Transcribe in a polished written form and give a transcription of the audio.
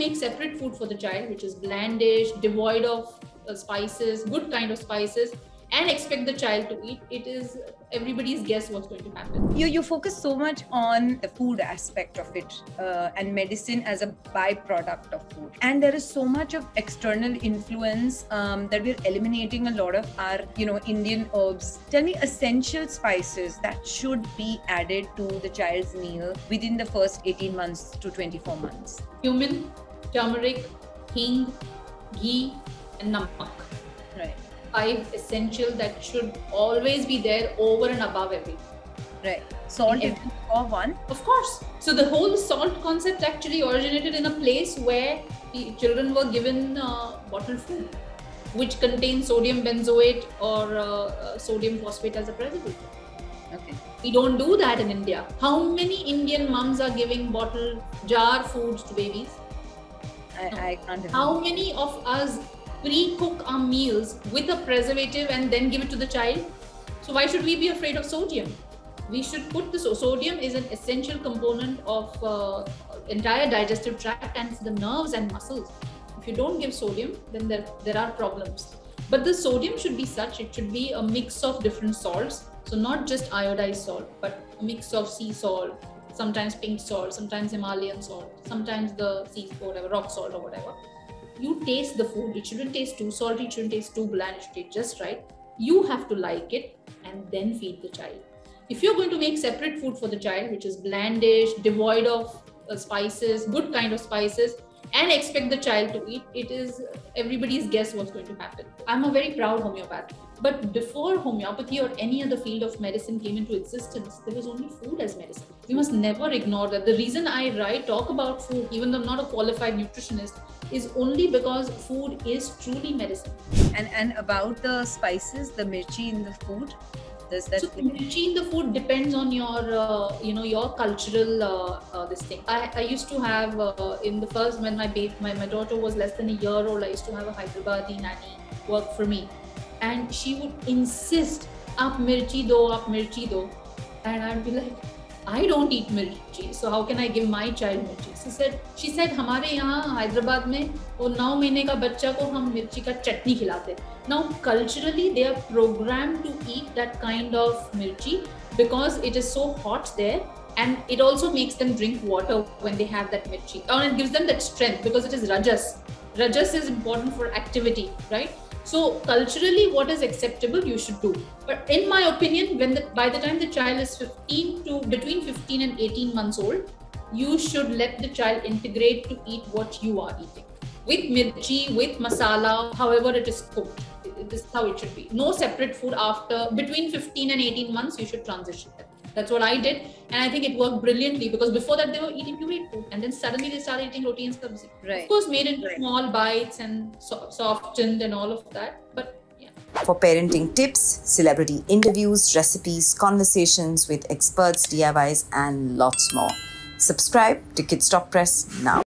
make separate food for the child, which is blandish, devoid of spices, good kind of spices, and expect the child to eat, it is everybody's guess what's going to happen. You focus so much on the food aspect of it and medicine as a byproduct of food. And there is so much of external influence that we're eliminating a lot of our, Indian herbs. Tell me essential spices that should be added to the child's meal within the first 18 months to 24 months. Cumin, turmeric, hing, ghee, and namak. Right. 5 essential that should always be there over and above everything. Right. Salt is for one. Of course. So the whole salt concept actually originated in a place where the children were given bottled food, which contains sodium benzoate or sodium phosphate as a preservative. Okay. We don't do that in India. How many Indian mums are giving bottled jar foods to babies? I can't remember. How many of us pre-cook our meals with a preservative and then give it to the child? So why should we be afraid of sodium? We should put the sodium is an essential component of entire digestive tract and for the nerves and muscles. If you don't give sodium, then there are problems. But the sodium should be such, it should be a mix of different salts. So not just iodized salt, but a mix of sea salt, sometimes pink salt, sometimes Himalayan salt, sometimes the sea, whatever, rock salt or whatever. You taste the food. It shouldn't taste too salty, it shouldn't taste too bland, it should taste just right. You have to like it and then feed the child. If you're going to make separate food for the child, which is blandish, devoid of spices, good kind of spices, and expect the child to eat, it is everybody's guess what's going to happen. I'm a very proud homeopath. But before homeopathy or any other field of medicine came into existence, there was only food as medicine. We must never ignore that. The reason I talk about food, even though I'm not a qualified nutritionist, is only because food is truly medicine. And about the spices, the mirchi in the food, does that? So mirchi in the food depends on your, your cultural this thing. I used to have in the first when my daughter was less than a year old, I used to have a Hyderabadi nanny work for me, and she would insist, "Aap mirchi do," and I'd be like, I don't eat mirchi, so how can I give my child mirchi? She said, हमारे यहाँ हैदराबाद में वो 9 महीने का बच्चा को हम मिर्ची का चटनी खिलाते. Now culturally they are programmed to eat that kind of mirchi because it is so hot there, and it also makes them drink water when they have that mirchi, and it gives them that strength because it is rajas. Rajas is important for activity, right? So culturally, what is acceptable, you should do. But in my opinion, by the time the child is between 15 and 18 months old, you should let the child integrate to eat what you are eating. With mirchi, with masala, however it is cooked. This is how it should be. No separate food between 15 and 18 months, you should transition them. That's what I did, and I think it worked brilliantly because before that they were eating pureed food, and then suddenly they started eating roti and sabzi. Right. Of course, made into small bites and softened and all of that. But yeah. For parenting tips, celebrity interviews, recipes, conversations with experts, DIYs, and lots more. Subscribe to Kids Talk Press now.